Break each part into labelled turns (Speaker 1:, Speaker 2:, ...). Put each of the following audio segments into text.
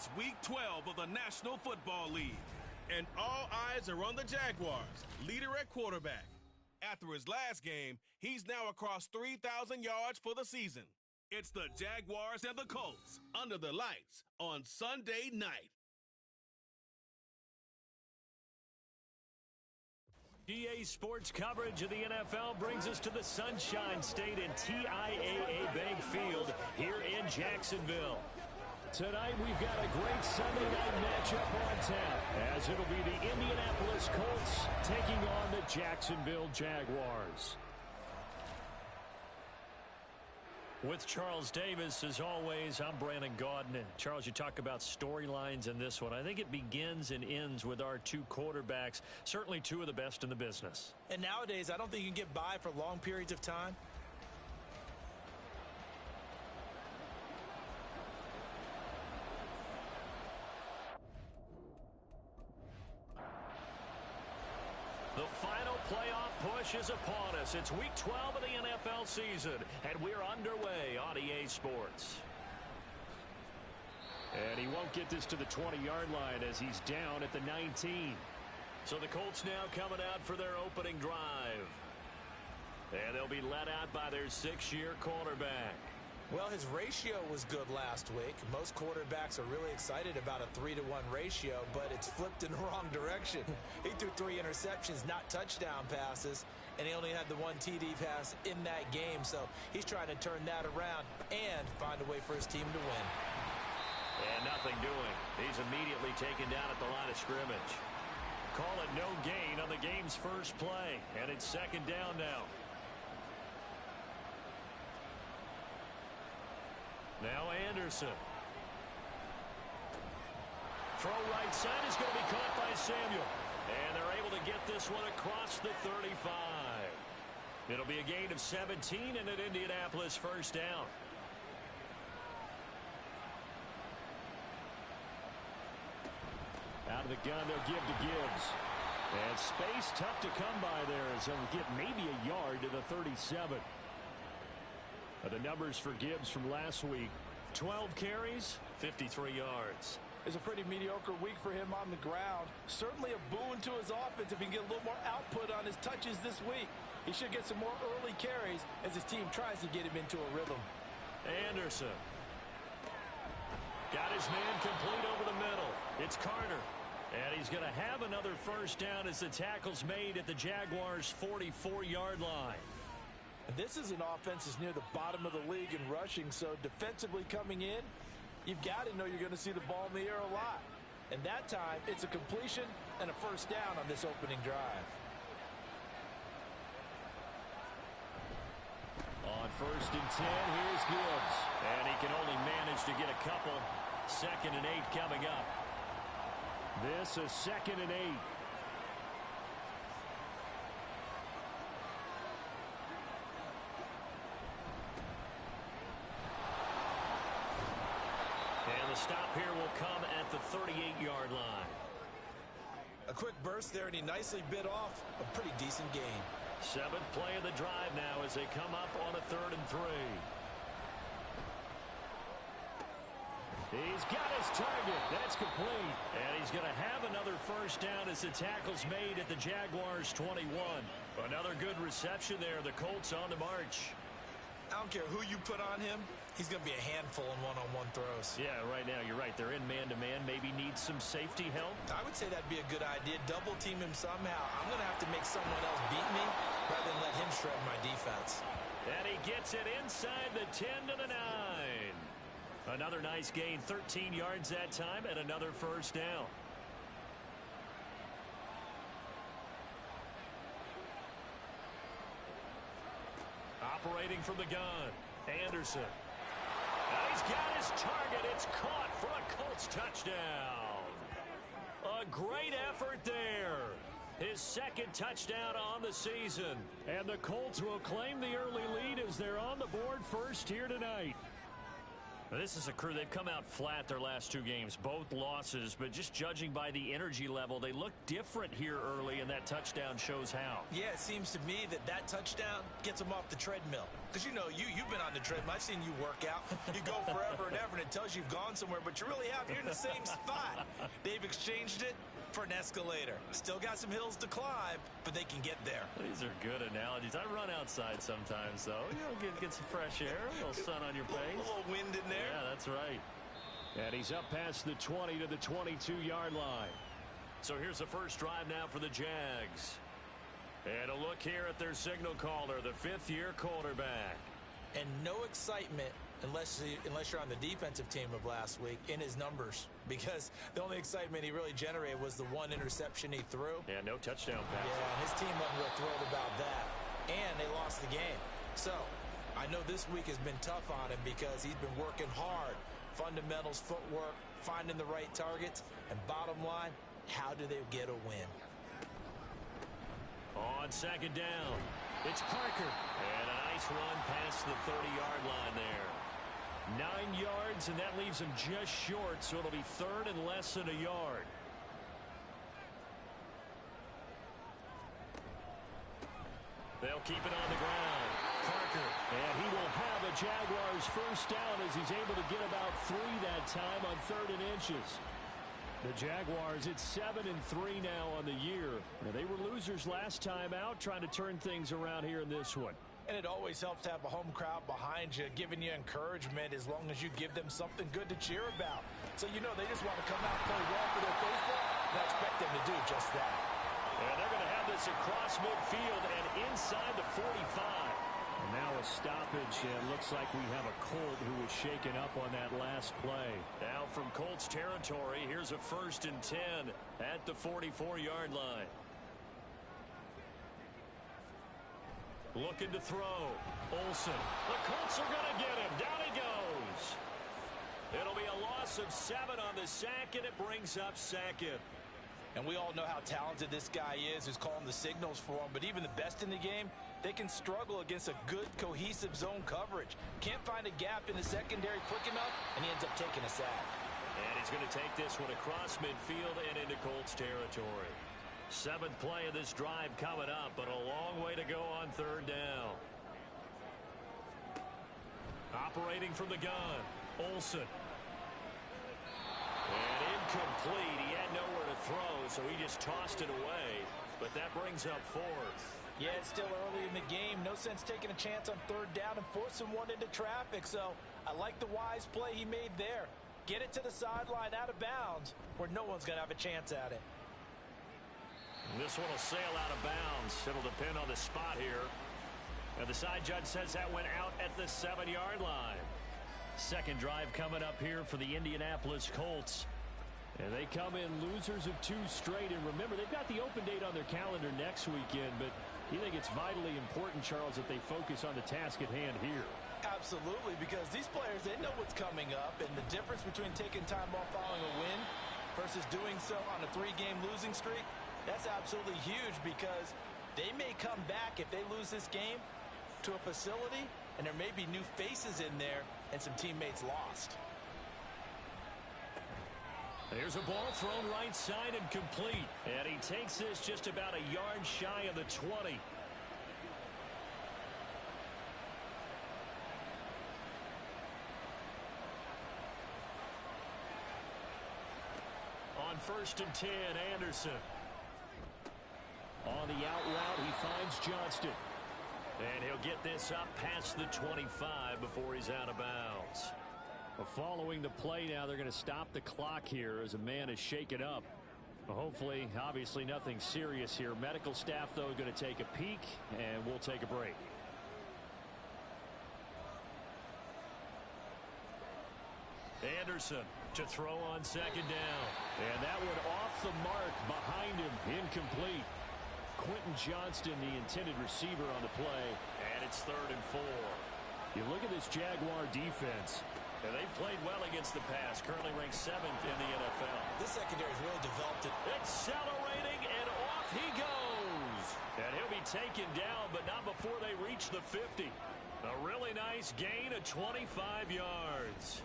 Speaker 1: It's Week 12 of the National Football League, and all eyes are on the Jaguars, leader at quarterback. After his last game, he's now across 3,000 yards for the season. It's the Jaguars and the Colts under the lights on Sunday night.
Speaker 2: EA Sports coverage of the NFL brings us to the Sunshine State and TIAA Bank Field here in Jacksonville. Tonight we've got a great Sunday night matchup on tap, as it'll be the Indianapolis Colts taking on the Jacksonville Jaguars. With Charles Davis, as always, I'm Brandon Gaudin. Charles, you talk about storylines in this one. I think it begins and ends with our two quarterbacks, certainly two of the best in the business.
Speaker 3: And nowadays, I don't think you can get by for long periods of time.
Speaker 2: The final playoff push is upon us. It's Week 12 of the NFL season, and we're underway on EA Sports. And he won't get this to the 20-yard line as he's down at the 19. So the Colts now coming out for their opening drive. And they'll be led out by their 6-year quarterback.
Speaker 3: Well, his ratio was good last week. Most quarterbacks are really excited about a 3-to-1 ratio, but it's flipped in the wrong direction. He threw 3 interceptions, not touchdown passes, and he only had the 1 TD pass in that game. So he's trying to turn that around and find a way for his team to win.
Speaker 2: And nothing doing. He's immediately taken down at the line of scrimmage. Call it no gain on the game's first play, and it's second down now. Now Anderson. Throw right side is going to be caught by Samuel. And they're able to get this one across the 35. It'll be a gain of 17 and an Indianapolis first down. Out of the gun, they'll give to Gibbs. And space tough to come by there as he'll get maybe a yard to the 37. The numbers for Gibbs from last week: 12 carries, 53 yards.
Speaker 4: It's a pretty mediocre week for him on the ground. Certainly a boon to his offense if he can get a little more output on his touches this week. He should get some more early carries as his team tries to get him into a rhythm.
Speaker 2: Anderson. Got his man complete over the middle. It's Carter. And he's going to have another first down as the tackle's made at the Jaguars' 44-yard line.
Speaker 4: This is an offense that's near the bottom of the league in rushing, so defensively coming in, you've got to know you're going to see the ball in the air a lot. And that time, it's a completion and a first down on this opening drive.
Speaker 2: On 1st and 10, here's Gibbs. And he can only manage to get a couple. 2nd and 8 coming up. This is 2nd and 8. The stop here will come at the 38-yard line.
Speaker 3: A quick burst there, and he nicely bit off a pretty decent gain.
Speaker 2: 7th play of the drive now as they come up on a 3rd and 3. He's got his target. That's complete. And he's going to have another first down as the tackle's made at the Jaguars' 21. Another good reception there. The Colts on the march.
Speaker 3: I don't care who you put on him. He's going to be a handful in one-on-one throws.
Speaker 2: Yeah, right now you're right. They're in man-to-man. Maybe needs some safety help.
Speaker 3: I would say that'd be a good idea. Double team him somehow. I'm going to have to make someone else beat me rather than let him shred my defense.
Speaker 2: And he gets it inside the 10 to the 9. Another nice gain. 13 yards that time and another first down. Operating from the gun, Anderson. Now he's got his target. It's caught for a Colts touchdown. A great effort there. His 2nd touchdown on the season. And the Colts will claim the early lead as they're on the board first here tonight. This is a crew. They've come out flat their last 2 games, both losses, but just judging by the energy level, they look different here early, and that touchdown shows how.
Speaker 3: Yeah, it seems to me that touchdown gets them off the treadmill. Because, you know, you've been on the treadmill. I've seen you work out. You go forever and ever, and it tells you you've gone somewhere, but you really have. You're in the same spot. They've exchanged it for an escalator. Still got some hills to climb, but they can get there.
Speaker 2: These are good analogies. I run outside sometimes, though. You know, get some fresh air, a little sun on your face.
Speaker 3: A little wind in there.
Speaker 2: Yeah, that's right. And he's up past the 20 to the 22-yard line. So here's the first drive now for the Jags. And a look here at their signal caller, the 5th-year quarterback.
Speaker 3: And no excitement unless you're on the defensive team of last week in his numbers, because the only excitement he really generated was the 1 interception he threw.
Speaker 2: Yeah, no touchdown pass.
Speaker 3: Yeah, and his team wasn't real thrilled about that. And they lost the game. So I know this week has been tough on him because he's been working hard. Fundamentals, footwork, finding the right targets, and bottom line, how do they get a win?
Speaker 2: On second down, it's Parker. And a nice run past the 30-yard line there. 9 yards, and that leaves him just short, so it'll be 3rd and less than a yard. They'll keep it on the ground. Parker, and he will have a Jaguars first down as he's able to get about 3 that time on 3rd and inches. The Jaguars, it's 7-3 now on the year. Now, they were losers last time out, trying to turn things around here in this one.
Speaker 4: And it always helps to have a home crowd behind you, giving you encouragement as long as you give them something good to cheer about. So, you know, they just want to come out and play well for their faithful, and I expect them to do just that.
Speaker 2: And they're going to have this across midfield and inside the 45. And now a stoppage, and looks like we have a Colt who was shaken up on that last play. Now from Colts territory, here's a 1st and 10 at the 44-yard line. Looking to throw. Olsen. The Colts are going to get him. Down he goes. It'll be a loss of 7 on the sack, and it brings up 2nd.
Speaker 4: And we all know how talented this guy is who's calling the signals for him. But even the best in the game, they can struggle against a good, cohesive zone coverage. Can't find a gap in the secondary quick enough, and he ends up taking a sack.
Speaker 2: And he's going to take this one across midfield and into Colts territory. 7th play of this drive coming up, but a long way to go on 3rd down. Operating from the gun, Olsen. And incomplete. He had nowhere to throw, so he just tossed it away. But that brings up 4th.
Speaker 4: Yeah, it's still early in the game. No sense taking a chance on 3rd down and forcing one into traffic. So I like the wise play he made there. Get it to the sideline out of bounds where no one's going to have a chance at it.
Speaker 2: This one will sail out of bounds. It'll depend on the spot here. And the side judge says that went out at the 7-yard line. 2nd drive coming up here for the Indianapolis Colts. And they come in losers of 2 straight. And remember, they've got the open date on their calendar next weekend. But you think it's vitally important, Charles, that they focus on the task at hand here?
Speaker 4: Absolutely, because these players, they know what's coming up. And the difference between taking time off following a win versus doing so on a 3-game losing streak, that's absolutely huge, because they may come back if they lose this game to a facility, and there may be new faces in there and some teammates lost.
Speaker 2: There's a ball thrown right side and complete. And he takes this just about a yard shy of the 20. On 1st and 10, Anderson. On the out route, he finds Johnston. And he'll get this up past the 25 before he's out of bounds. Well, following the play now, they're going to stop the clock here as a man is shaken up. Well, hopefully, obviously nothing serious here. Medical staff, though, going to take a peek, and we'll take a break. Anderson to throw on 2nd down. And that one off the mark behind him, incomplete. Quentin Johnston, the intended receiver on the play, and it's 3rd and 4. You look at this Jaguar defense, and they've played well against the pass, currently ranked 7th in the NFL.
Speaker 3: This secondary has really developed it.
Speaker 2: Accelerating, and off he goes. And he'll be taken down, but not before they reach the 50. A really nice gain of 25 yards.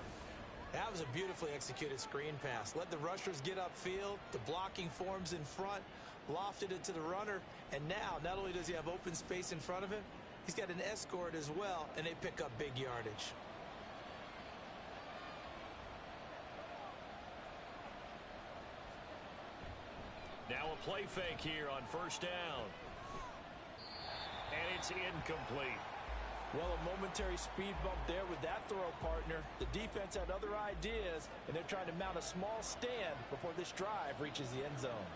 Speaker 3: That was a beautifully executed screen pass. Let the rushers get upfield. The blocking forms in front. Lofted it to the runner. And now, not only does he have open space in front of him, he's got an escort as well, and they pick up big yardage.
Speaker 2: Now a play fake here on first down. And it's incomplete.
Speaker 4: Well, a momentary speed bump there with that throw, partner. The defense had other ideas, and they're trying to mount a small stand before this drive reaches the end zone.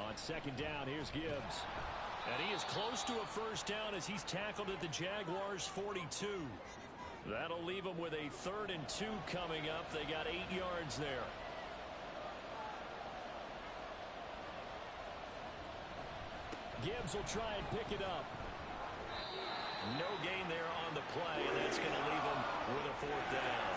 Speaker 2: On second down, here's Gibbs. And he is close to a first down as he's tackled at the Jaguars' 42. That'll leave them with a 3rd and 2 coming up. They got 8 yards there. Gibbs will try and pick it up. No gain there on the play, and that's going to leave him with a 4th down.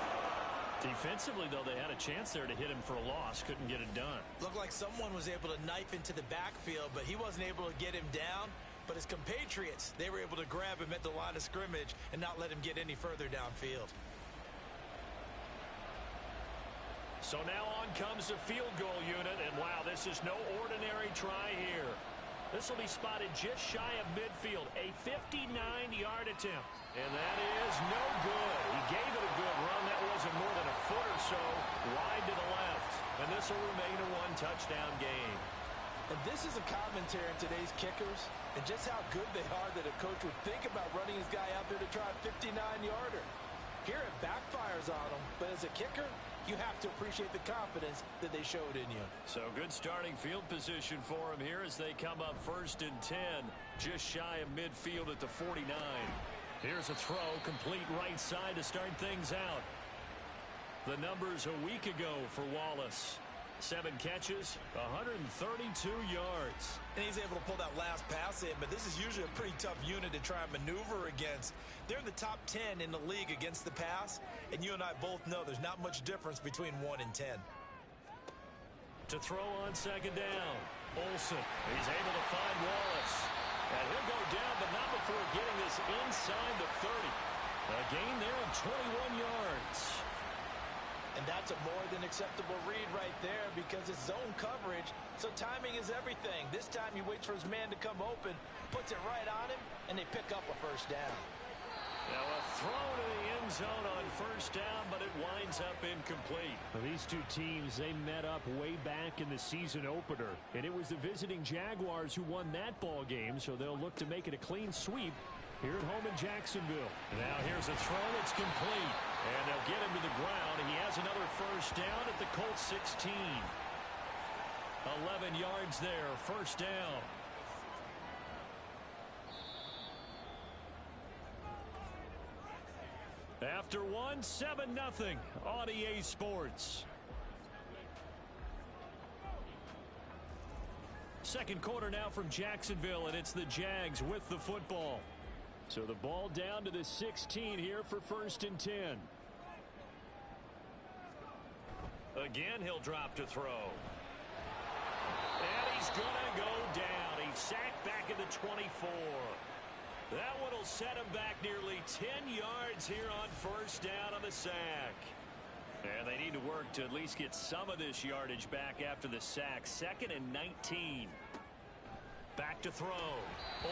Speaker 2: Defensively, though, they had a chance there to hit him for a loss. Couldn't get it done.
Speaker 3: Looked like someone was able to knife into the backfield, but he wasn't able to get him down. But his compatriots, they were able to grab him at the line of scrimmage and not let him get any further downfield.
Speaker 2: So now on comes the field goal unit, and wow, this is no ordinary try here. This will be spotted just shy of midfield, a 59-yard attempt. And that is no good. He gave it a good run. That wasn't more than a foot or so wide to the left. And this will remain a 1-touchdown game.
Speaker 4: And this is a commentary on today's kickers and just how good they are that a coach would think about running his guy out there to try a 59-yarder. Here it backfires on him, but as a kicker, you have to appreciate the confidence that they showed in you.
Speaker 2: So good starting field position for him here as they come up 1st and 10, just shy of midfield at the 49. Here's a throw, complete right side to start things out. The numbers a week ago for Wallace. 7 catches, 132 yards.
Speaker 3: And he's able to pull that last pass in, but this is usually a pretty tough unit to try and maneuver against. They're in the top 10 in the league against the pass, and you and I both know there's not much difference between 1 and 10.
Speaker 2: To throw on second down, Olsen. He's able to find Wallace. And he'll go down, but not before getting this inside the 30. A gain there of 21 yards.
Speaker 4: And that's a more than acceptable read right there because it's zone coverage, so timing is everything. This time he waits for his man to come open, puts it right on him, and they pick up a first down.
Speaker 2: Now a throw to the end zone on first down, but it winds up incomplete.
Speaker 5: Well, these two teams, they met up way back in the season opener, and it was the visiting Jaguars who won that ball game, so they'll look to make it a clean sweep here at home in Jacksonville.
Speaker 2: Now here's a throw that's complete. And they'll get him to the ground. He has another first down at the Colts 16. 11 yards there, first down. After one, 7-0 on EA Sports. Second quarter now from Jacksonville, and it's the Jags with the football.
Speaker 5: So the ball down to the 16 here for 1st and 10.
Speaker 2: Again, he'll drop to throw. And he's going to go down. He's sacked back at the 24. That one will set him back nearly 10 yards here on first down on the sack. And they need to work to at least get some of this yardage back after the sack. 2nd and 19. Back to throw.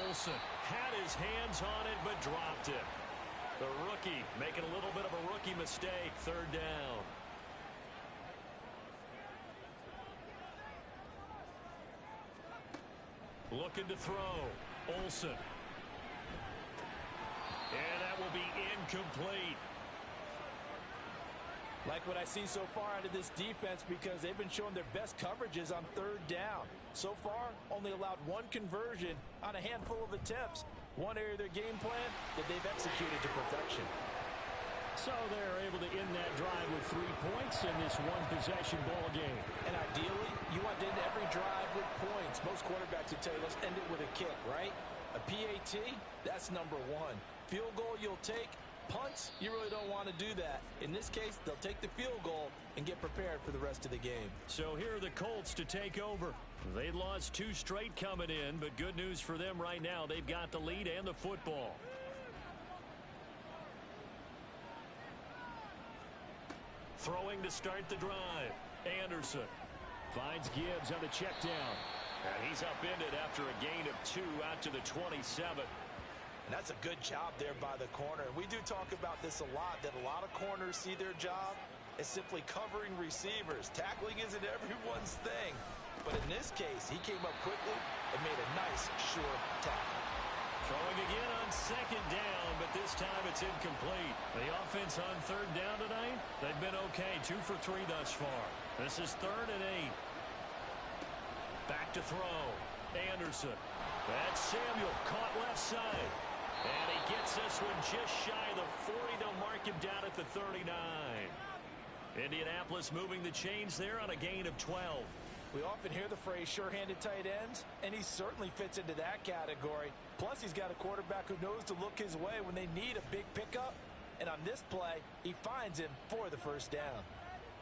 Speaker 2: Olsen had his hands on it but dropped it. The rookie making a little bit of a rookie mistake. 3rd down. Looking to throw. Olsen. And that will be incomplete.
Speaker 4: Like what I see so far out of this defense because they've been showing their best coverages on 3rd down. So far, only allowed 1 conversion on a handful of attempts. One area of their game plan that they've executed to perfection.
Speaker 5: So they're able to end that drive with 3 points in this one-possession ball game.
Speaker 4: And ideally, you want to end every drive with points. Most quarterbacks would tell you, let's end it with a kick, right? A PAT, that's number 1. Field goal you'll take. Punts, you really don't want to do that. In this case, they'll take the field goal and get prepared for the rest of the game.
Speaker 2: So here are the Colts to take over. They lost 2 straight coming in, but good news for them right now. They've got the lead and the football. Throwing to start the drive. Anderson
Speaker 5: finds Gibbs on the check down.
Speaker 2: And he's upended after a gain of 2 out to the 27.
Speaker 3: And that's a good job there by the corner. And we do talk about this a lot, that a lot of corners see their job as simply covering receivers. Tackling isn't everyone's thing. But in this case, he came up quickly and made a nice, sure tackle.
Speaker 2: Throwing again on second down, but this time it's incomplete. The offense on third down tonight, they've been okay. 2 for 3 thus far. This is 3rd and 8. Back to throw. Anderson. That's Samuel, caught left side. And he gets this one just shy of the 40. They'll mark him down at the 39. Indianapolis moving the chains there on a gain of 12.
Speaker 4: We often hear the phrase sure-handed tight ends, and he certainly fits into that category. Plus, he's got a quarterback who knows to look his way when they need a big pickup. And on this play, he finds him for the first down.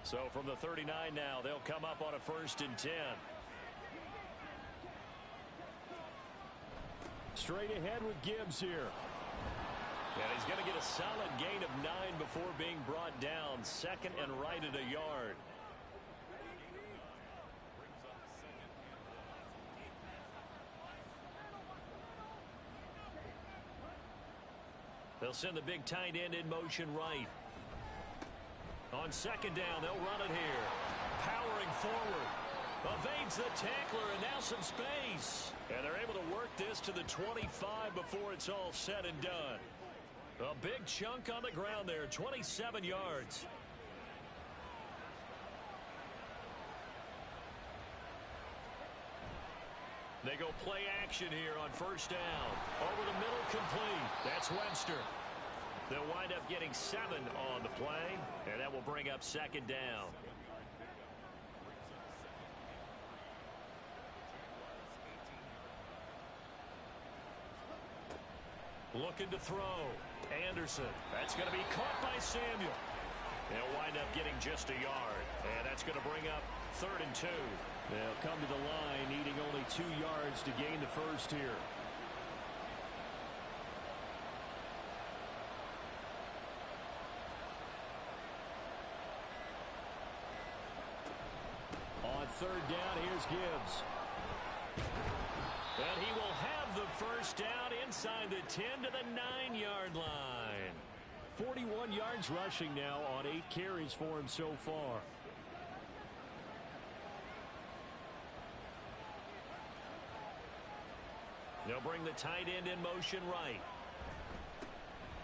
Speaker 2: So from the 39 now, they'll come up on a 1st and 10.
Speaker 5: Straight ahead with Gibbs here.
Speaker 2: And he's going to get a solid gain of 9 before being brought down. 2nd and right at a yard. They'll send the big tight end in motion right. On 2nd down, they'll run it here. Powering forward. Evades the tackler, and now some space. And they're able to work this to the 25 before it's all said and done. A big chunk on the ground there, 27 yards. They go play action here on 1st down. Over the middle, complete. That's Webster. They'll wind up getting 7 on the play, and that will bring up 2nd down. Looking to throw. Anderson. That's going to be caught by Samuel. They'll wind up getting just a yard, and that's going to bring up 3rd and 2.
Speaker 5: They'll come to the line needing only 2 yards to gain the first here. On 3rd down, here's Gibbs.
Speaker 2: And he will have the first down inside the 10 to the 9-yard line.
Speaker 5: 41 yards rushing now on 8 carries for him so far.
Speaker 2: They'll bring the tight end in motion right.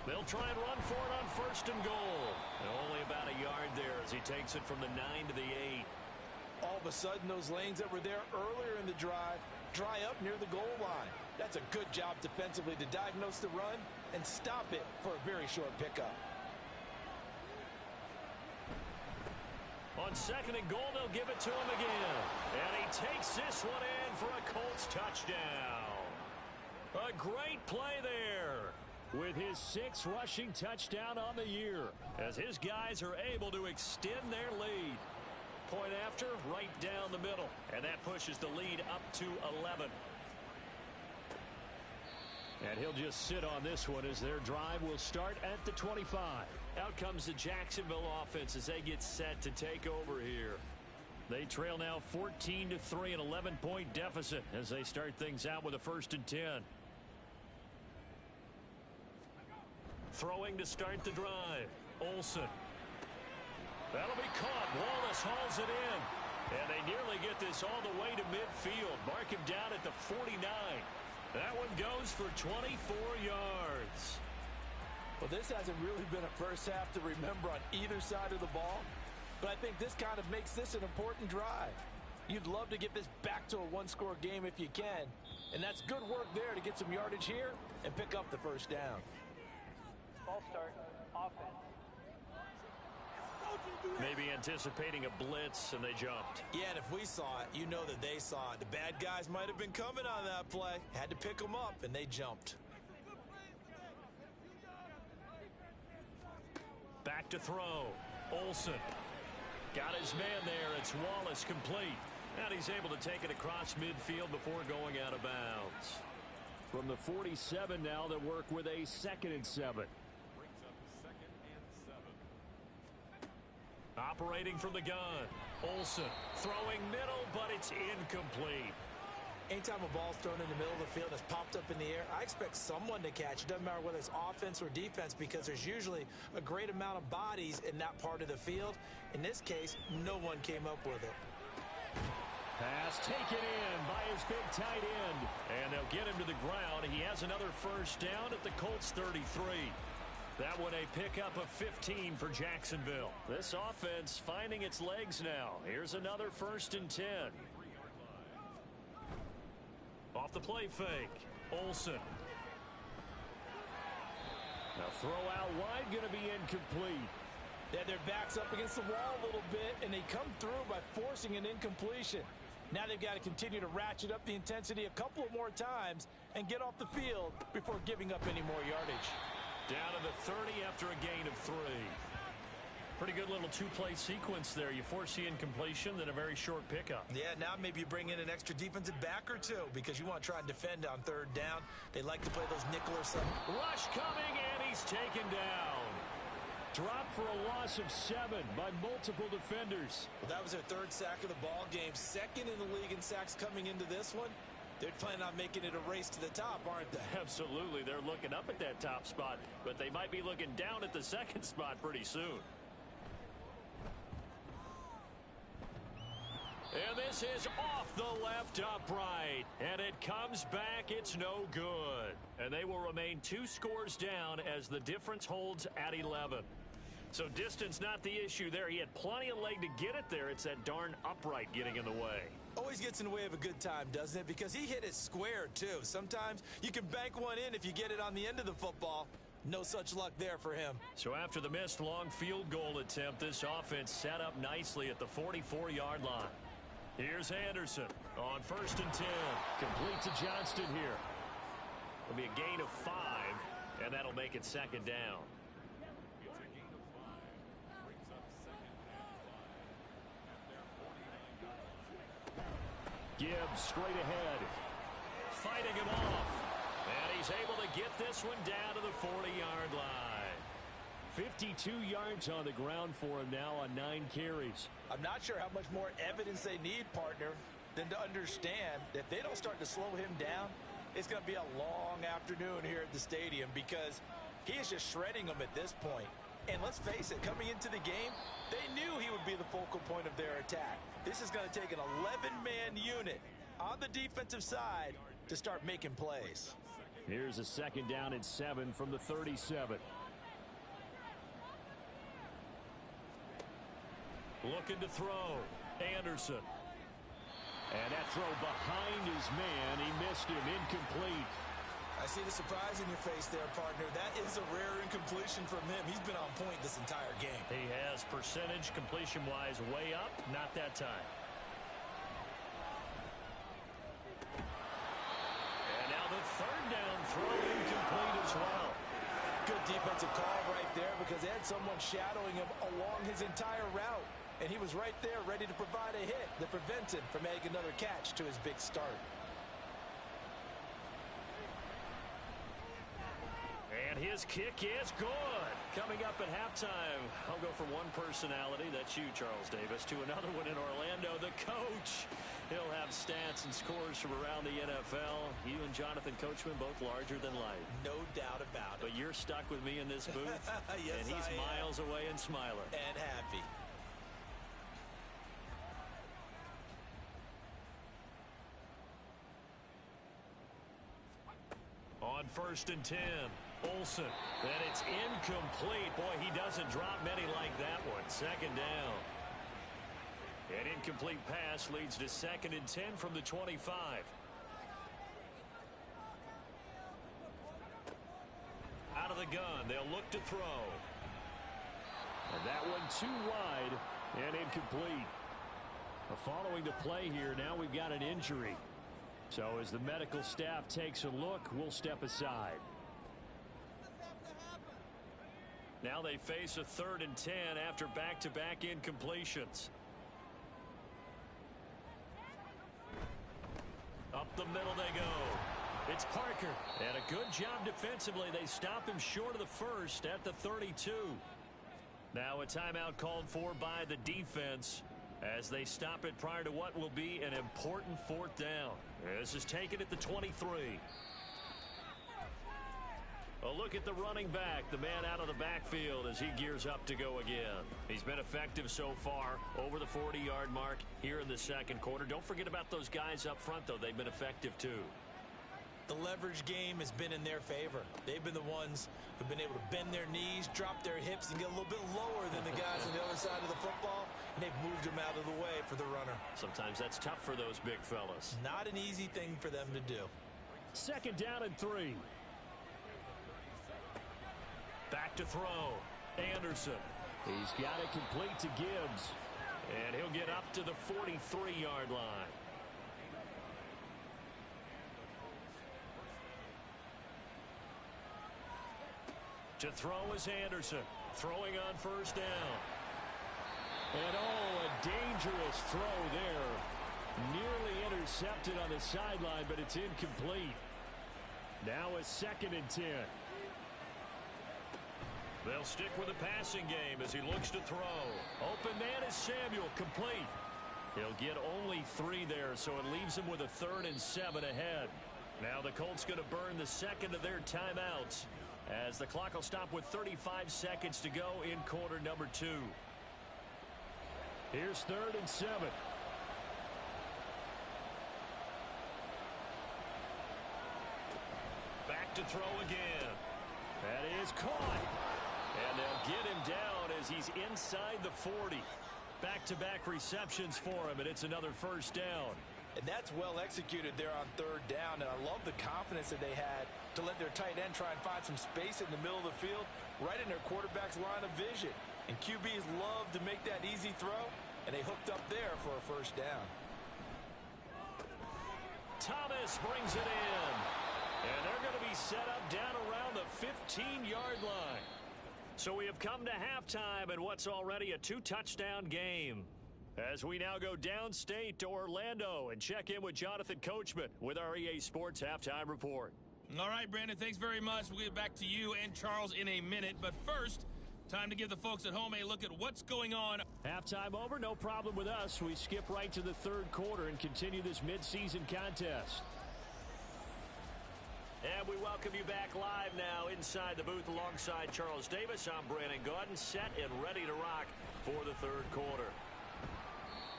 Speaker 2: They'll try and run for it on 1st and goal. And only about a yard there as he takes it from the 9 to the 8.
Speaker 4: All of a sudden, those lanes that were there earlier in the drive dry up near the goal line. That's a good job defensively to diagnose the run and stop it for a very short pickup.
Speaker 2: On 2nd and goal, they'll give it to him again. And he takes this one in for a Colts touchdown. A great play there.
Speaker 5: With his 6th rushing touchdown on the year,
Speaker 2: as his guys are able to extend their lead. Point after, right down the middle. And that pushes the lead up to 11.
Speaker 5: And he'll just sit on this one as their drive will start at the 25.
Speaker 2: Out comes the Jacksonville offense as they get set to take over here.
Speaker 5: They trail now 14-3, an 11-point deficit as they start things out with a 1st and 10.
Speaker 2: Throwing to start the drive. Olsen. That'll be caught. Wallace hauls it in. And they nearly get this all the way to midfield. Mark him down at the 49. That one goes for 24 yards.
Speaker 4: Well, this hasn't really been a first half to remember on either side of the ball. But I think this kind of makes this an important drive. You'd love to get this back to a one-score game if you can. And that's good work there to get some yardage here and pick up the first down.
Speaker 6: Ball start, offense.
Speaker 2: Maybe anticipating a blitz, and they jumped.
Speaker 3: Yeah, and if we saw it, you know that they saw it. The bad guys might have been coming on that play. Had to pick them up, and they jumped.
Speaker 2: Back to throw. Olsen. Got his man there. It's Wallace complete. And he's able to take it across midfield before going out of bounds.
Speaker 5: From the 47 now, they work with a 2nd and 7.
Speaker 2: Operating from the gun. Olsen throwing middle, but it's incomplete.
Speaker 3: Anytime a ball's thrown in the middle of the field and it's popped up in the air, I expect someone to catch it. Doesn't matter whether it's offense or defense, because there's usually a great amount of bodies in that part of the field. In this case, no one came up with it.
Speaker 2: Pass taken in by his big tight end. And they'll get him to the ground. He has another first down at the Colts 33. That one a pickup of 15 for Jacksonville. This offense finding its legs now. Here's another 1st and 10. Off the play fake. Olsen. Now throw out wide, going to be incomplete.
Speaker 4: Yeah, their back's up against the wall a little bit, and they come through by forcing an incompletion. Now they've got to continue to ratchet up the intensity a couple of more times and get off the field before giving up any more yardage.
Speaker 2: Down to the 30 after a gain of 3. Pretty good little two-play sequence there. You force the incompletion, then a very short pickup.
Speaker 3: Yeah, now maybe you bring in an extra defensive back or two because you want to try and defend on 3rd down. They like to play those nickel or something.
Speaker 2: Rush coming, and he's taken down. Dropped for a loss of 7 by multiple defenders.
Speaker 3: Well, that was their 3rd sack of the ball game. 2nd in the league in sacks coming into this one. They're planning on making it a race to the top, aren't they?
Speaker 2: Absolutely. They're looking up at that top spot, but they might be looking down at the 2nd spot pretty soon. And this is off the left upright. And it comes back. It's no good. And they will remain 2 scores down as the difference holds at 11. So distance not the issue there. He had plenty of leg to get it there. It's that darn upright getting in the way.
Speaker 3: Always gets in the way of a good time, doesn't it? Because he hit it square, too. Sometimes you can bank one in if you get it on the end of the football. No such luck there for him.
Speaker 2: So after the missed long field goal attempt, this offense set up nicely at the 44-yard line. Here's Anderson on 1st and 10. Complete to Johnston here. It'll be a gain of 5, and that'll make it 2nd down. Gibbs straight ahead. Fighting him off. And he's able to get this one down to the 40-yard line.
Speaker 5: 52 yards on the ground for him now on 9 carries.
Speaker 4: I'm not sure how much more evidence they need, partner, than to understand that if they don't start to slow him down, it's going to be a long afternoon here at the stadium because he is just shredding them at this point. And let's face it, coming into the game, they knew he would be the focal point of their attack. This is going to take an 11-man unit on the defensive side to start making plays.
Speaker 5: Here's a 2nd down and 7 from the 37.
Speaker 2: Looking to throw. Anderson. And that throw behind his man. He missed him. Incomplete.
Speaker 3: I see the surprise in your face there, partner. That is a rare incompletion from him. He's been on point this entire game.
Speaker 2: He has percentage completion-wise way up. Not that time. And now the 3rd down throw incomplete as well.
Speaker 4: Good defensive call right there because they had someone shadowing him along his entire route. And he was right there ready to provide a hit that prevents him from adding another catch to his big start.
Speaker 2: And his kick is good. Coming up at halftime, I'll go from one personality, that's you, Charles Davis, to another one in Orlando, the coach. He'll have stats and scores from around the NFL. You and Jonathan Coachman both larger than life.
Speaker 3: No doubt about it.
Speaker 2: But you're stuck with me in this booth.
Speaker 3: Yes,
Speaker 2: and he's miles away and smiling.
Speaker 3: And happy.
Speaker 2: On 1st and 10, Olsen. And it's incomplete. Boy, he doesn't drop many like that one. 2nd down. An incomplete pass leads to 2nd and 10 from the 25. Out of the gun, they'll look to throw.
Speaker 5: And that one too wide and incomplete. Following the play here, now we've got an injury. So as the medical staff takes a look, we'll step aside.
Speaker 2: Now they face a 3rd and 10 after back-to-back incompletions. Up the middle they go. It's Parker. And a good job defensively. They stop him short of the 1st at the 32. Now a timeout called for by the defense as they stop it prior to what will be an important fourth down. This is taken at the 23. A look at the running back, the man out of the backfield as he gears up to go again. He's been effective so far, over the 40-yard mark here in the second quarter. Don't forget about those guys up front, though. They've been effective, too.
Speaker 3: The leverage game has been in their favor. They've been the ones who've been able to bend their knees, drop their hips, and get a little bit lower than the guys on the other side of the football, and they've moved them out of the way for the runner.
Speaker 2: Sometimes that's tough for those big fellas.
Speaker 3: Not an easy thing for them to do.
Speaker 2: Second down and 3. Back to throw. Anderson. He's got it complete to Gibbs. And he'll get up to the 43-yard line. To throw is Anderson. Throwing on first down. And a dangerous throw there. Nearly intercepted on the sideline, but it's incomplete. Now a second and 10. They'll stick with the passing game as he looks to throw. Open man is Samuel, complete. He'll get only 3 there, so it leaves him with a 3rd and 7 ahead. Now the Colts going to burn the second of their timeouts as the clock will stop with 35 seconds to go in quarter number 2. Here's 3rd and 7. Back to throw again. That is caught. And they'll get him down as he's inside the 40. Back-to-back receptions for him, and it's another first down.
Speaker 4: And that's well executed there on 3rd down, and I love the confidence that they had to let their tight end try and find some space in the middle of the field, right in their quarterback's line of vision. And QBs love to make that easy throw, and they hooked up there for a first down.
Speaker 2: Thomas brings it in. And they're going to be set up down around the 15-yard line. So we have come to halftime in what's already a 2-touchdown game. As we now go downstate to Orlando and check in with Jonathan Coachman with our EA Sports Halftime Report.
Speaker 7: All right, Brandon, thanks very much. We'll get back to you and Charles in a minute. But first, time to give the folks at home a look at what's going on.
Speaker 2: Halftime over, no problem with us. We skip right to the 3rd quarter and continue this midseason contest. And we welcome you back live now inside the booth alongside Charles Davis. I'm Brandon Gaudin, set and ready to rock for the 3rd quarter.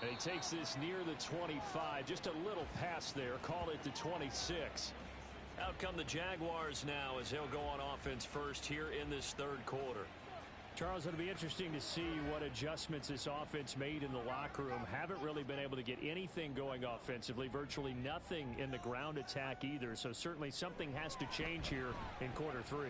Speaker 2: And he takes this near the 25, just a little pass there, call it the 26. Out come the Jaguars now as they'll go on offense first here in this 3rd quarter. Charles, it'll be interesting to see what adjustments this offense made in the locker room. Haven't really been able to get anything going offensively, virtually nothing in the ground attack either. So certainly something has to change here in quarter 3.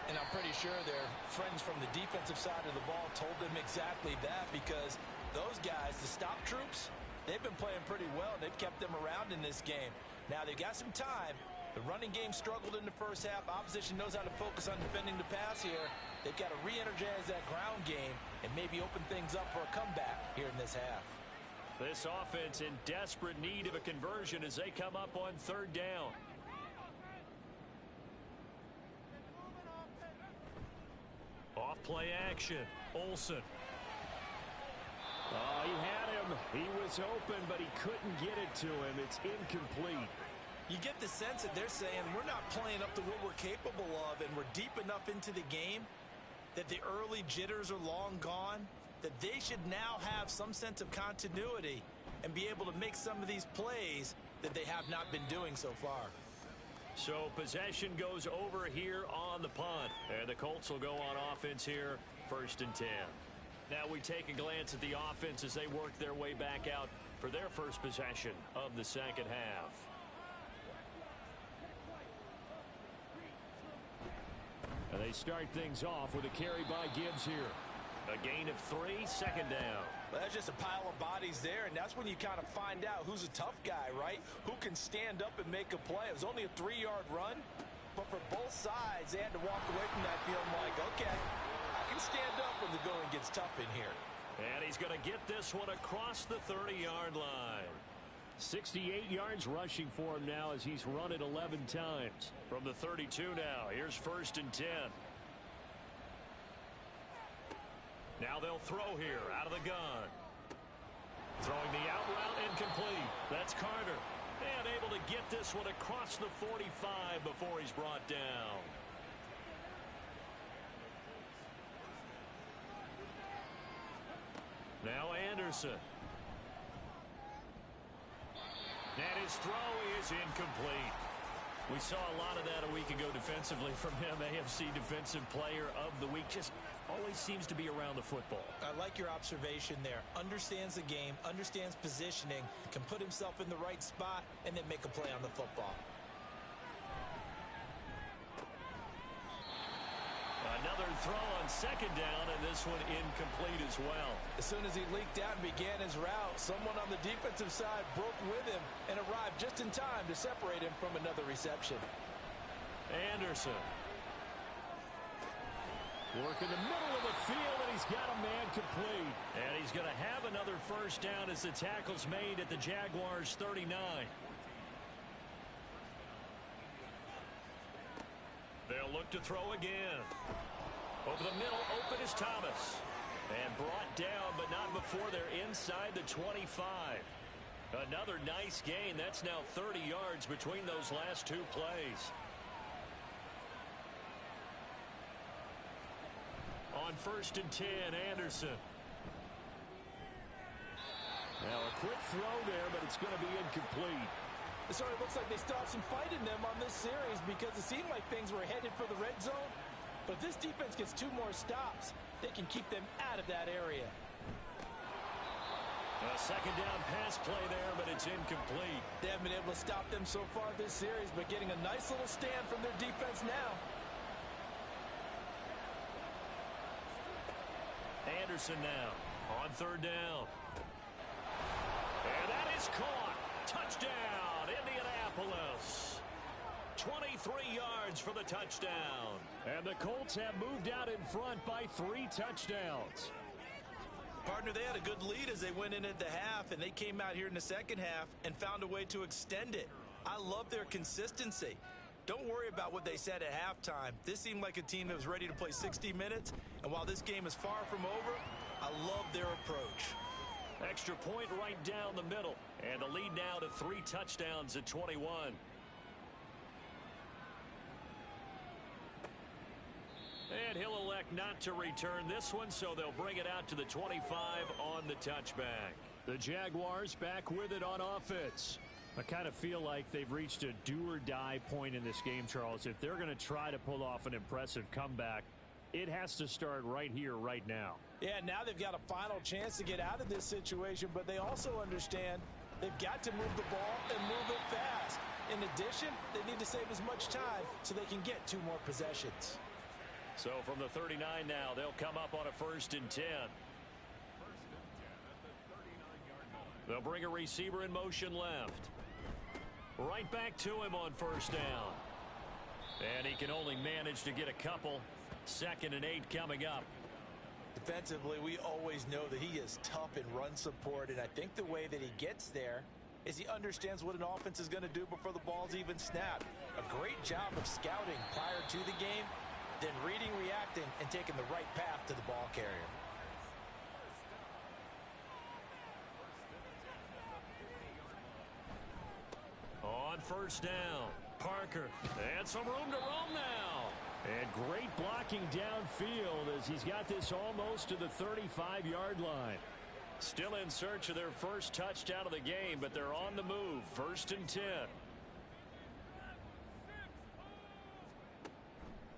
Speaker 3: And I'm pretty sure their friends from the defensive side of the ball told them exactly that, because those guys, the stop troops, they've been playing pretty well. They've kept them around in this game. Now they've got some time. The running game struggled in the first half. Opposition knows how to focus on defending the pass here. They've got to re-energize that ground game and maybe open things up for a comeback here in this half.
Speaker 2: This offense in desperate need of a conversion as they come up on 3rd down. Off play action. Olsen. Oh, he had him. He was open, but he couldn't get it to him. It's incomplete.
Speaker 3: You get the sense that they're saying we're not playing up to what we're capable of, and we're deep enough into the game that the early jitters are long gone, that they should now have some sense of continuity and be able to make some of these plays that they have not been doing so far.
Speaker 2: So possession goes over here on the punt, and the Colts will go on offense here, 1st and 10. Now we take a glance at the offense as they work their way back out for their first possession of the second half. And they start things off with a carry by Gibbs here. A gain of 3, 2nd down.
Speaker 3: Well, that's just a pile of bodies there, and that's when you kind of find out who's a tough guy, right? Who can stand up and make a play. It was only a 3-yard run, but for both sides, they had to walk away from that feeling like, okay, I can stand up when the going gets tough in here.
Speaker 2: And he's going to get this one across the 30-yard line. 68 yards rushing for him now as he's run it 11 times. From the 32 now, here's 1st and 10.
Speaker 5: Now they'll throw here out of the gun. Throwing the out route incomplete. That's Carter. And able to get this one across the 45 before he's brought down. Now Anderson. And his throw is incomplete. We saw a lot of that a week ago defensively from him. AFC Defensive Player of the Week. Just always seems to be around the football.
Speaker 3: I like your observation there. Understands the game, understands positioning, can put himself in the right spot, and then make a play on the football.
Speaker 5: Another throw on second down, and this one incomplete as well.
Speaker 3: As soon as he leaked out and began his route, someone on the defensive side broke with him and arrived just in time to separate him from another reception.
Speaker 5: Anderson. Working the middle of the field, and he's got a man complete. And he's going to have another first down as the tackle's made at the Jaguars' 39. They'll look to throw again. Over the middle, open is Thomas. And brought down, but not before they're inside the 25. Another nice gain. That's now 30 yards between those last two plays. On 1st and 10, Anderson. Now a quick throw there, but it's going to be incomplete.
Speaker 3: It sort of looks like they still have some fight in them on this series because it seemed like things were headed for the red zone. But if this defense gets 2 more stops, they can keep them out of that area.
Speaker 5: A second down pass play there, but it's incomplete.
Speaker 3: They haven't been able to stop them so far this series, but getting a nice little stand from their defense now.
Speaker 5: Anderson now on 3rd down. And that is caught. Touchdown, Indianapolis. 23 yards for the touchdown. And the Colts have moved out in front by 3 touchdowns.
Speaker 3: Partner, they had a good lead as they went in at the half, and they came out here in the second half and found a way to extend it. I love their consistency. Don't worry about what they said at halftime. This seemed like a team that was ready to play 60 minutes, and while this game is far from over, I love their approach.
Speaker 5: Extra point right down the middle, and the lead now to 3 touchdowns at 21. And he'll elect not to return this one, so they'll bring it out to the 25 on the touchback. The Jaguars back with it on offense. I kind of feel like they've reached a do-or-die point in this game, Charles. If they're going to try to pull off an impressive comeback, it has to start right here, right now.
Speaker 3: Yeah, now they've got a final chance to get out of this situation, but they also understand they've got to move the ball and move it fast. In addition, they need to save as much time so they can get 2 more possessions.
Speaker 5: So from the 39 now, they'll come up on a 1st and 10. They'll bring a receiver in motion left. Right back to him on 1st down. And he can only manage to get a couple. 2nd and 8 coming up.
Speaker 3: Defensively, we always know that he is tough in run support, and I think the way that he gets there is he understands what an offense is going to do before the ball's even snapped. A great job of scouting prior to the game, then reading, reacting, and taking the right path to the ball carrier.
Speaker 5: On 1st down, Parker, and some room to roam now. And great blocking downfield as he's got this almost to the 35-yard line. Still in search of their first touchdown of the game, but they're on the move. 1st and 10.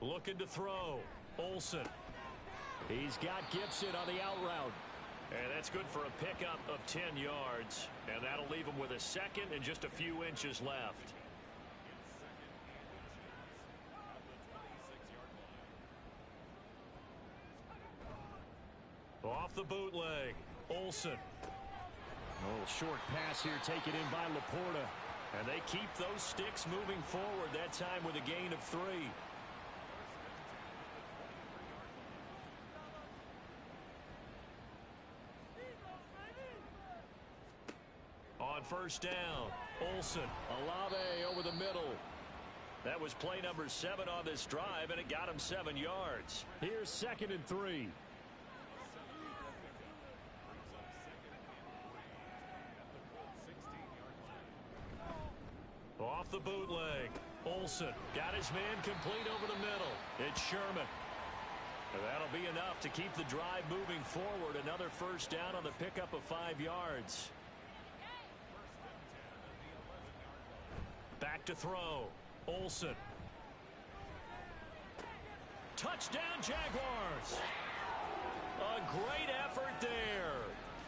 Speaker 5: Looking to throw. Olsen. He's got Gibson on the out route. And that's good for a pickup of 10 yards. And that'll leave him with a 2nd and just a few inches left. Off the bootleg. Olsen. A little short pass here taken in by Laporta. And they keep those sticks moving forward, that time with a gain of 3. On 1st down, Olsen, Olave over the middle. That was play number 7 on this drive, and it got him 7 yards. Here's 2nd and 3. off the bootleg. Olsen got his man complete over the middle. It's Sherman. And that'll be enough to keep the drive moving forward. Another first down on the pickup of 5 yards. Back to throw. Olsen. Touchdown, Jaguars. A great effort there.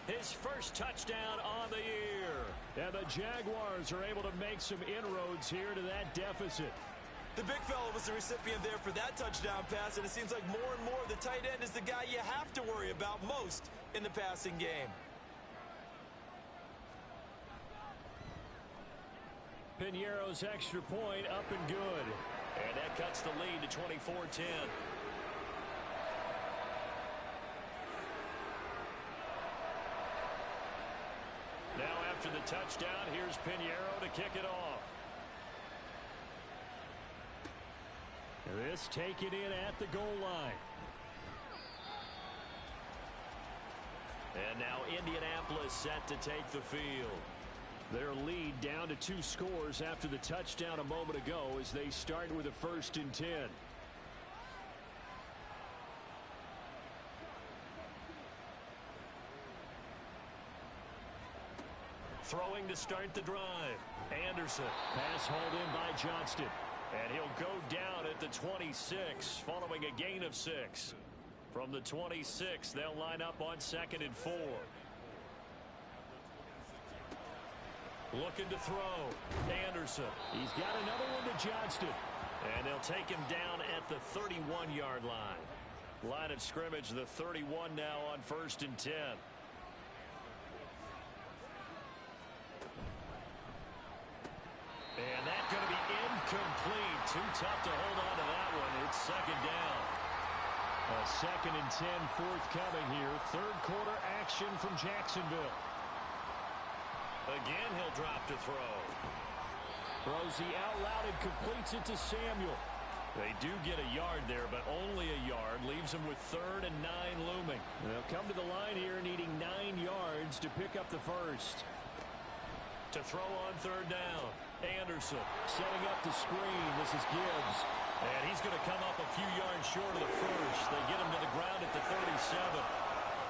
Speaker 5: His first touchdown on the year. And the Jaguars are able to make some inroads here to that deficit.
Speaker 3: The big fella was the recipient there for that touchdown pass, and it seems like more and more the tight end is the guy you have to worry about most in the passing game.
Speaker 5: Piñeiro's extra point up and good. And that cuts the lead to 24-10. Now after the touchdown, here's Piñeiro to kick it off. This taken in at the goal line. And now Indianapolis set to take the field. Their lead down to 2 scores after the touchdown a moment ago as they start with a 1st and 10. Throwing to start the drive. Anderson. Pass hauled in by Johnston. And he'll go down at the 26 following a gain of 6. From the 26, they'll line up on 2nd and 4. Looking to throw. Anderson. He's got another one to Johnston. And they'll take him down at the 31-yard line. Line of scrimmage, the 31 now on 1st and 10. And that's going to be incomplete. Too tough to hold on to that one. It's 2nd down. A 2nd and 10 forthcoming here. 3rd quarter action from Jacksonville. Again, he'll drop to throw. Throws the out loud and completes it to Samuel. They do get a yard there, but only a yard. Leaves them with 3rd and 9 looming. They'll come to the line here needing 9 yards to pick up the first. To throw on 3rd down. Anderson setting up the screen. This is Gibbs. And he's going to come up a few yards short of the first. They get him to the ground at the 37.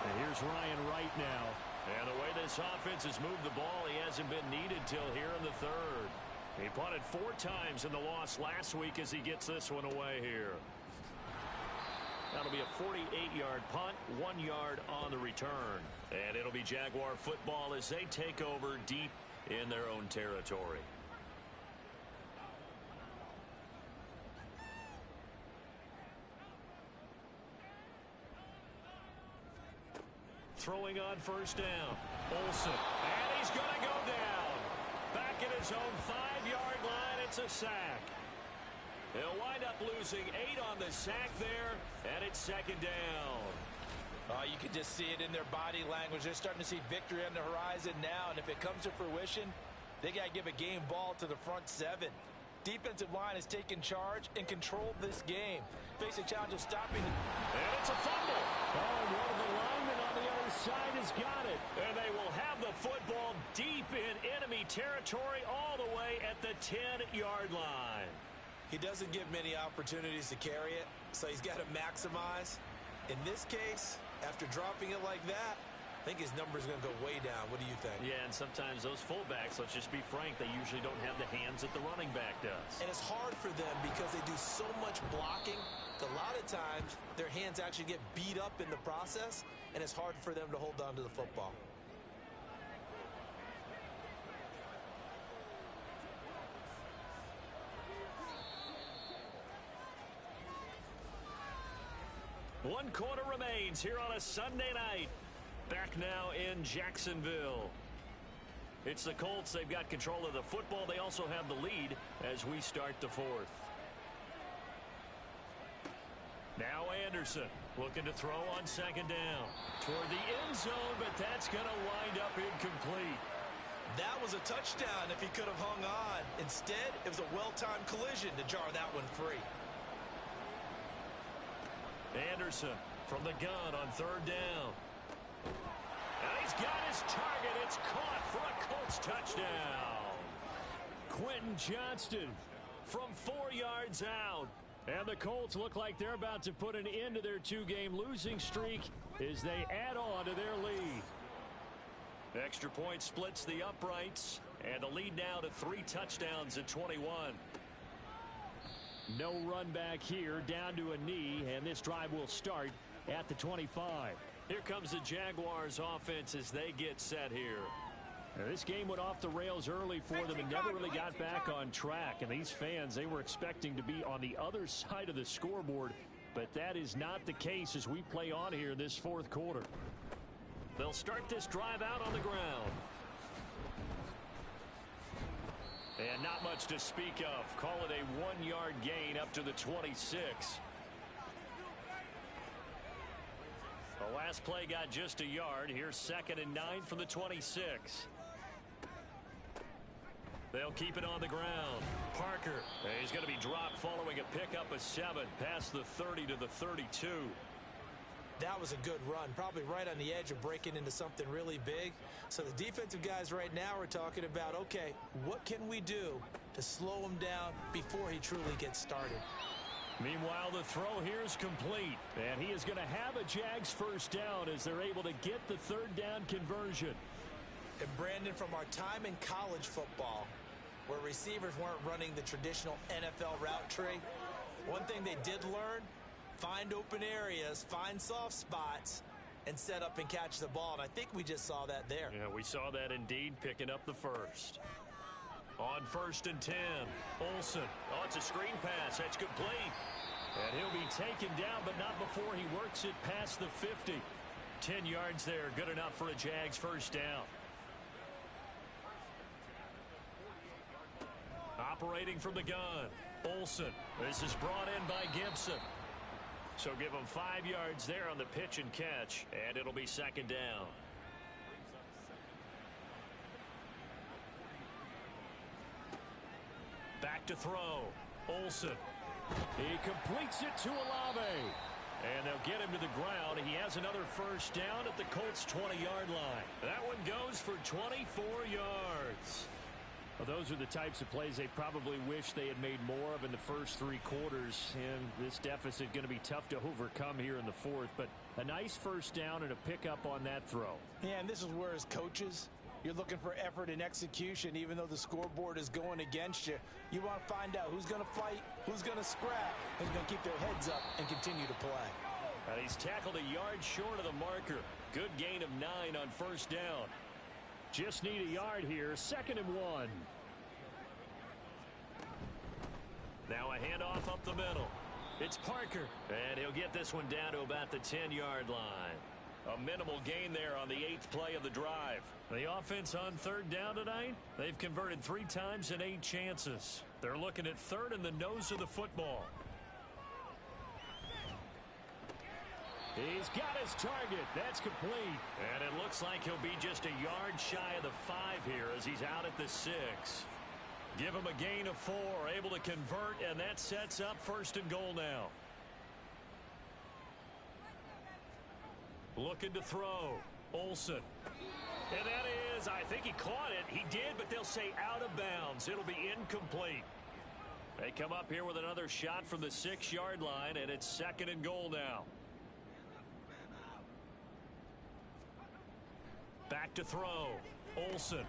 Speaker 5: And here's Ryan Wright now. And the way this offense has moved the ball, he hasn't been needed till here in the 3rd. He punted 4 times in the loss last week as he gets this one away here. That'll be a 48-yard punt, 1 yard on the return. And it'll be Jaguar football as they take over deep in their own territory. Throwing on 1st down. Olsen. And he's going to go down. Back at his own 5-yard line. It's a sack. He'll wind up losing 8 on the sack there. And it's 2nd down.
Speaker 4: You can just see it in their body language. They're starting to see victory on the horizon now. And if it comes to fruition, they got to give a game ball to the front 7. Defensive line has taken charge and controlled this game. Facing challenge of stopping.
Speaker 5: And it's a fumble. Oh, one of the linemen on the other side has got it. And they will have the football deep in enemy territory all the way at the 10-yard line.
Speaker 3: He doesn't give many opportunities to carry it, so he's got to maximize. In this case, after dropping it like that, I think his number is going to go way down. What do you think?
Speaker 5: Yeah, and sometimes those fullbacks, let's just be frank, they usually don't have the hands that the running back does.
Speaker 3: And it's hard for them because they do so much blocking. A lot of times, their hands actually get beat up in the process, and it's hard for them to hold on to the football.
Speaker 5: One quarter remains here on a Sunday night. Back now in Jacksonville. It's the Colts. They've got control of the football. They also have the lead as we start the 4th. Now Anderson looking to throw on 2nd down. Toward the end zone, but that's going to wind up incomplete.
Speaker 3: That was a touchdown if he could have hung on. Instead, it was a well-timed collision to jar that one free.
Speaker 5: Anderson from the gun on 3rd down. And he's got his target. It's caught for a Colts touchdown. Quentin Johnston from 4 yards out. And the Colts look like they're about to put an end to their 2-game losing streak as they add on to their lead. Extra point splits the uprights, and the lead now to 3 touchdowns at 21. No run back here, down to a knee, and this drive will start at the 25. Here comes the Jaguars offense as they get set here. Now, this game went off the rails early for them and never really got back on track. And these fans, they were expecting to be on the other side of the scoreboard, but that is not the case as we play on here in this 4th quarter. They'll start this drive out on the ground. And not much to speak of. Call it a 1-yard gain up to the 26. The last play got just a yard. Here's 2nd and 9 from the 26. They'll keep it on the ground. Parker, he's going to be dropped following a pickup of 7 past the 30 to the 32.
Speaker 3: That was a good run, probably right on the edge of breaking into something really big. So the defensive guys right now are talking about, okay, what can we do to slow him down before he truly gets started?
Speaker 5: Meanwhile, the throw here is complete, and he is going to have a Jags first down as they're able to get the 3rd down conversion.
Speaker 3: And Brandon, from our time in college football, where receivers weren't running the traditional NFL route tree, one thing they did learn, find open areas, find soft spots, and set up and catch the ball. And I think we just saw that there.
Speaker 5: Yeah, we saw that indeed, picking up the first. On 1st and 10, Olsen. Oh, it's a screen pass. That's complete. And he'll be taken down, but not before he works it past the 50. 10 yards there, good enough for a Jags first down. Operating from the gun, Olsen. This is brought in by Gibson. So give him 5 yards there on the pitch and catch, and it'll be 2nd down. Back to throw. Olsen. He completes it to Olave. And they'll get him to the ground. He has another first down at the Colts' 20-yard line. That one goes for 24 yards. Well, those are the types of plays they probably wish they had made more of in the first 3 quarters. And this deficit going to be tough to overcome here in the 4th. But a nice first down and a pickup on that throw.
Speaker 4: Yeah, and this is where, as coaches, you're looking for effort and execution. Even though the scoreboard is going against you, you want to find out who's going to fight, who's going to scrap, who's going to keep their heads up and continue to play.
Speaker 5: He's tackled a yard short of the marker. Good gain of 9 on first down. Just need a yard here. 2nd and 1. Now a handoff up the middle. It's Parker. And he'll get this one down to about the 10-yard line. A minimal gain there on the 8th play of the drive. The offense on 3rd down tonight, they've converted 3 times in 8 chances. They're looking at 3rd in the nose of the football. He's got his target. That's complete. And it looks like he'll be just a yard shy of the 5 here as he's out at the 6. Give him a gain of 4, able to convert, and that sets up 1st and goal now. Looking to throw. Olsen. And that is, I think he caught it. He did, but they'll say out of bounds. It'll be incomplete. They come up here with another shot from the 6-yard line, and it's 2nd and goal now. Back to throw. Olsen.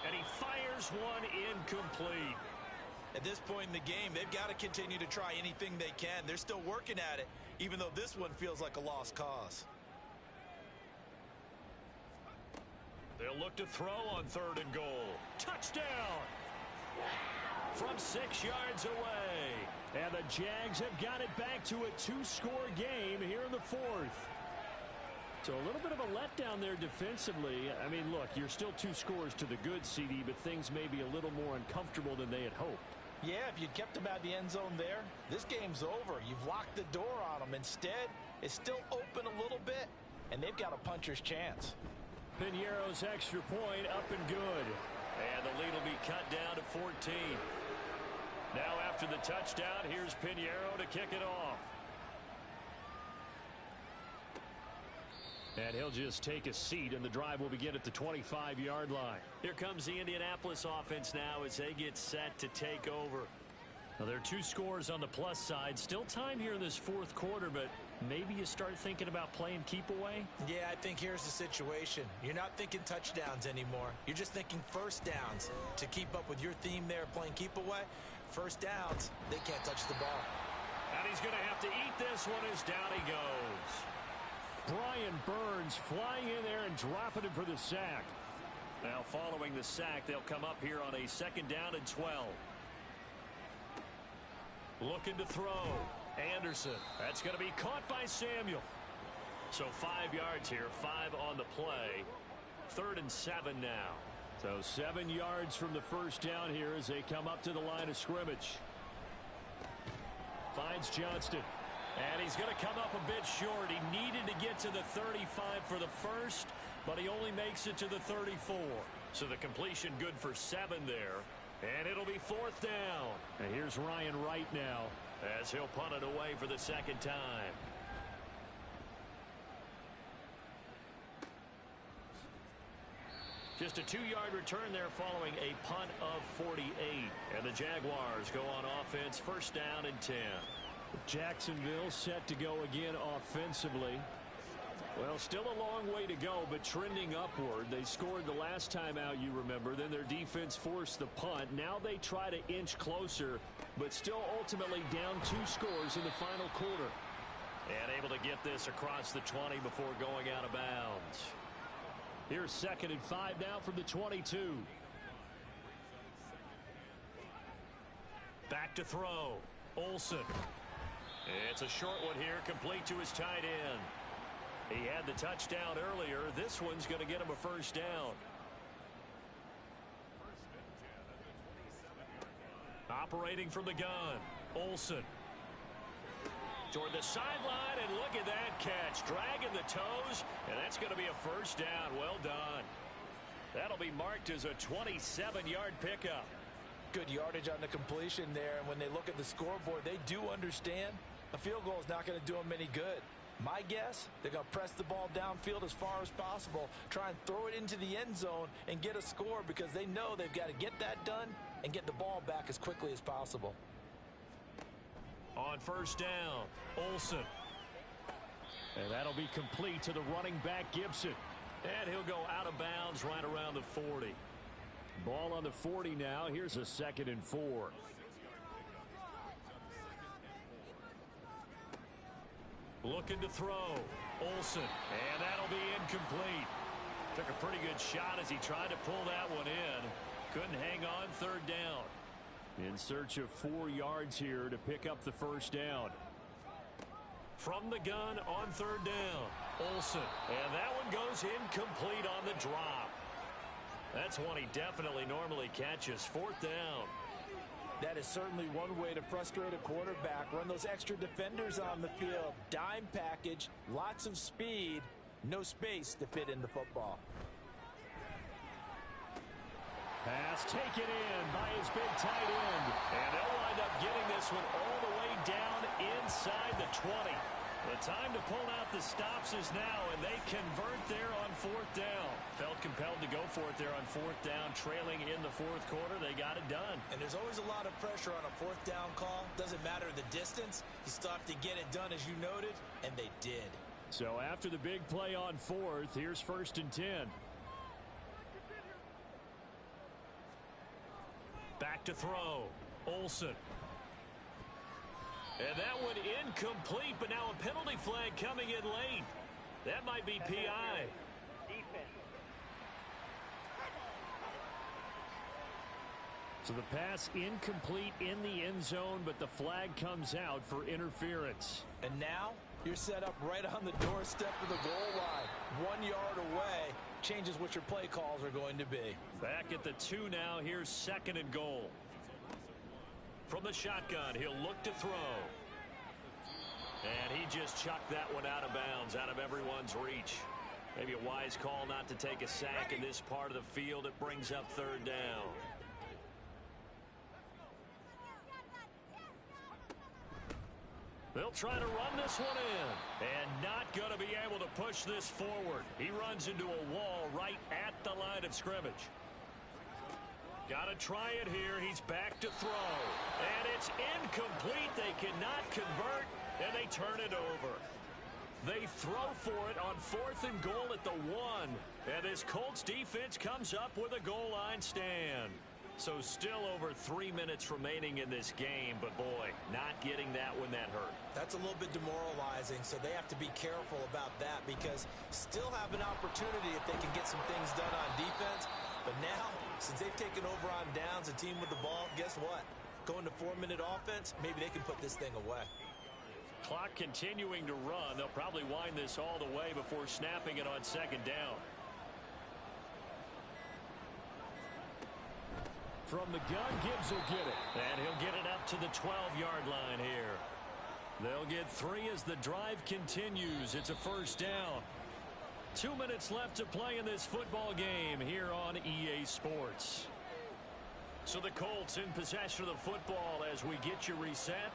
Speaker 5: And he fires one incomplete.
Speaker 3: At this point in the game, they've got to continue to try anything they can. They're still working at it, even though this one feels like a lost cause.
Speaker 5: They'll look to throw on 3rd and goal. Touchdown! From 6 yards away. And the Jags have got it back to a 2-score game here in the 4th. So a little bit of a letdown there defensively. I mean, look, you're still 2 scores to the good, CD, but things may be a little more uncomfortable than they had hoped.
Speaker 4: Yeah, if you'd kept them out of the end zone there, this game's over. You've locked the door on them. Instead, it's still open a little bit, and they've got a puncher's chance.
Speaker 5: Piñeiro's extra point up and good. And the lead will be cut down to 14. Now after the touchdown, here's Piñeiro to kick it off. And he'll just take a seat, and the drive will begin at the 25-yard line.
Speaker 2: Here comes the Indianapolis offense now as they get set to take over. Now, there are 2 scores on the plus side. Still time here in this fourth quarter, but maybe you start thinking about playing keep away?
Speaker 3: Yeah, I think here's the situation. You're not thinking touchdowns anymore. You're just thinking first downs. To keep up with your theme there, playing keep away, first downs, they can't touch the ball.
Speaker 2: And he's going to have to eat this one as down he goes.
Speaker 5: Brian Burns flying in there and dropping him for the sack.
Speaker 2: Now following the sack, they'll come up here on a 2nd down and 12. Looking to throw. Anderson. That's going to be caught by Samuel. So 5 yards here, 5 on the play. 3rd and 7 now.
Speaker 5: So 7 yards from the first down here as they come up to the line of scrimmage. Finds Johnston.
Speaker 2: And he's going to come up a bit short. He needed to get to the 35 for the first, but he only makes it to the 34. So the completion good for 7 there. And it'll be 4th down.
Speaker 5: And here's Ryan Wright now,
Speaker 2: as he'll punt it away for the 2nd time. Just a 2-yard return there following a punt of 48. And the Jaguars go on offense, 1st down and 10.
Speaker 5: Jacksonville set to go again offensively. Well, still a long way to go, but trending upward. They scored the last time out, you remember. Then their defense forced the punt. Now they try to inch closer, but still ultimately down 2 scores in the final quarter.
Speaker 2: And able to get this across the 20 before going out of bounds.
Speaker 5: Here's 2nd and 5 now from the 22.
Speaker 2: Back to throw. Olsen. It's a short one here, complete to his tight end. He had the touchdown earlier. This one's going to get him a 1st down. Operating from the gun. Olsen. Toward the sideline, and look at that catch. Dragging the toes, and that's going to be a 1st down. Well done. That'll be marked as a 27-yard pickup.
Speaker 4: Good yardage on the completion there, and when they look at the scoreboard, they do understand a field goal is not going to do them any good. My guess, they're going to press the ball downfield as far as possible, try and throw it into the end zone and get a score because they know they've got to get that done and get the ball back as quickly as possible.
Speaker 2: On 1st down, Olsen.
Speaker 5: And that'll be complete to the running back, Gibson.
Speaker 2: And he'll go out of bounds right around the 40.
Speaker 5: Ball on the 40 now. Here's a 2nd and 4.
Speaker 2: Looking to throw. Olsen. And that'll be incomplete. Took a pretty good shot as he tried to pull that one in. Couldn't hang on, 3rd down.
Speaker 5: In search of 4 yards here to pick up the 1st down.
Speaker 2: From the gun on 3rd down. Olsen. And that one goes incomplete on the drop. That's one he definitely normally catches. 4th down.
Speaker 4: That is certainly one way to frustrate a quarterback. Run those extra defenders on the field. Dime package, lots of speed, no space to fit in the football.
Speaker 5: Pass taken in by his big tight end.
Speaker 2: And they'll wind up getting this one all the way down inside the 20. The time to pull out the stops is now, and they convert there on 4th down. Felt compelled to go for it there on 4th down, trailing in the 4th quarter. They got it done.
Speaker 3: And there's always a lot of pressure on a 4th down call. Doesn't matter the distance. You still have to get it done, as you noted, and they did.
Speaker 5: So after the big play on 4th, here's 1st and 10.
Speaker 2: Back to throw. Olsen. And that one incomplete, but now a penalty flag coming in late. That might be PI.
Speaker 6: Defense.
Speaker 5: So the pass incomplete in the end zone, but the flag comes out for interference.
Speaker 4: And now you're set up right on the doorstep of the goal line. 1 yard away changes what your play calls are going to be.
Speaker 2: Back at the 2 now. Here's 2nd and goal. From the shotgun, he'll look to throw. And he just chucked that one out of bounds, out of everyone's reach. Maybe a wise call not to take a sack in this part of the field. It brings up 3rd down. They'll try to run this one in. And not going to be able to push this forward. He runs into a wall right at the line of scrimmage. Got to try it here. He's back to throw. And it's incomplete. They cannot convert, and they turn it over. They throw for it on 4th and goal at the 1. And this Colts defense comes up with a goal line stand. So still over 3 minutes remaining in this game, but boy, not getting that one that hurt.
Speaker 3: That's a little bit demoralizing, so they have to be careful about that because still have an opportunity if they can get some things done on defense. But now, since they've taken over on downs, a team with the ball, guess what? Going to 4-minute offense, maybe they can put this thing away.
Speaker 2: Clock continuing to run. They'll probably wind this all the way before snapping it on 2nd down.
Speaker 5: From the gun, Gibbs will get it.
Speaker 2: And he'll get it up to the 12-yard line here. They'll get 3 as the drive continues. It's a 1st down. 2 minutes left to play in this football game here on EA Sports. So the Colts in possession of the football as we get you reset.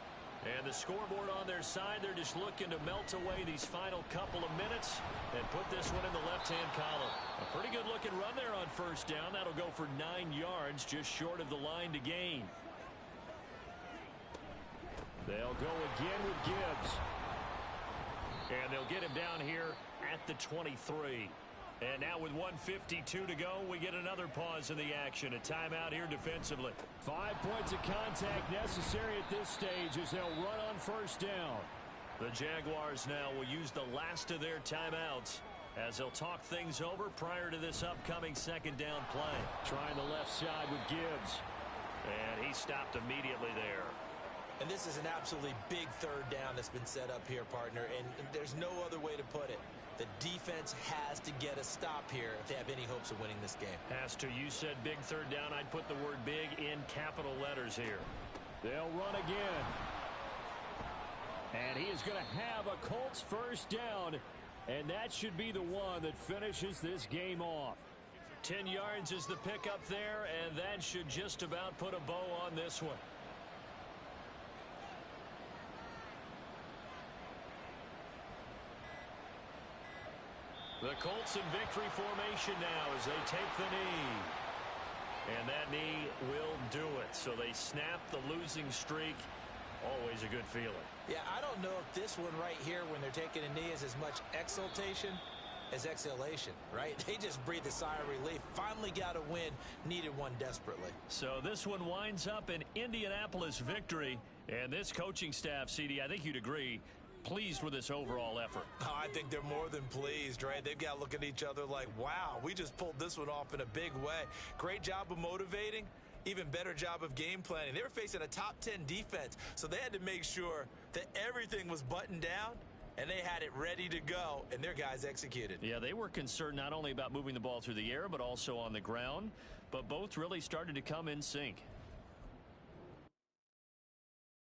Speaker 2: And the scoreboard on their side, they're just looking to melt away these final couple of minutes and put this one in the left-hand column. A pretty good-looking run there on 1st down. That'll go for 9 yards, just short of the line to gain. They'll go again with Gibbs. And they'll get him down here at the 23. And now with 1:52 to go, we get another pause in the action. A timeout here defensively.
Speaker 5: 5 points of contact necessary at this stage as they'll run on 1st down.
Speaker 2: The Jaguars now will use the last of their timeouts as they'll talk things over prior to this upcoming 2nd down play.
Speaker 5: Trying the left side with Gibbs.
Speaker 2: And he stopped immediately there.
Speaker 3: And this is an absolutely big 3rd down that's been set up here, partner, and there's no other way to put it. The defense has to get a stop here if they have any hopes of winning this game.
Speaker 2: Pastor, you said big 3rd down. I'd put the word big in capital letters here.
Speaker 5: They'll run again. And he is going to have a Colts 1st down, and that should be the one that finishes this game off.
Speaker 2: 10 yards is the pickup there, and that should just about put a bow on this one. The Colts in victory formation now as they take the knee. And that knee will do it. So they snap the losing streak. Always a good feeling.
Speaker 3: Yeah, I don't know if this one right here when they're taking a knee is as much exultation as exhalation, right? They just breathe a sigh of relief. Finally got a win. Needed one desperately.
Speaker 2: So this one winds up an Indianapolis victory. And this coaching staff, CD, I think you'd agree, pleased with this overall effort.
Speaker 3: Oh, I think they're more than pleased, right? They've got to look at each other like, wow, we just pulled this one off in a big way. Great job of motivating. Even better job of game planning. They were facing a top 10 defense, so they had to make sure that everything was buttoned down, and they had it ready to go, and their guys executed.
Speaker 2: Yeah, they were concerned not only about moving the ball through the air, but also on the ground, but both really started to come in sync.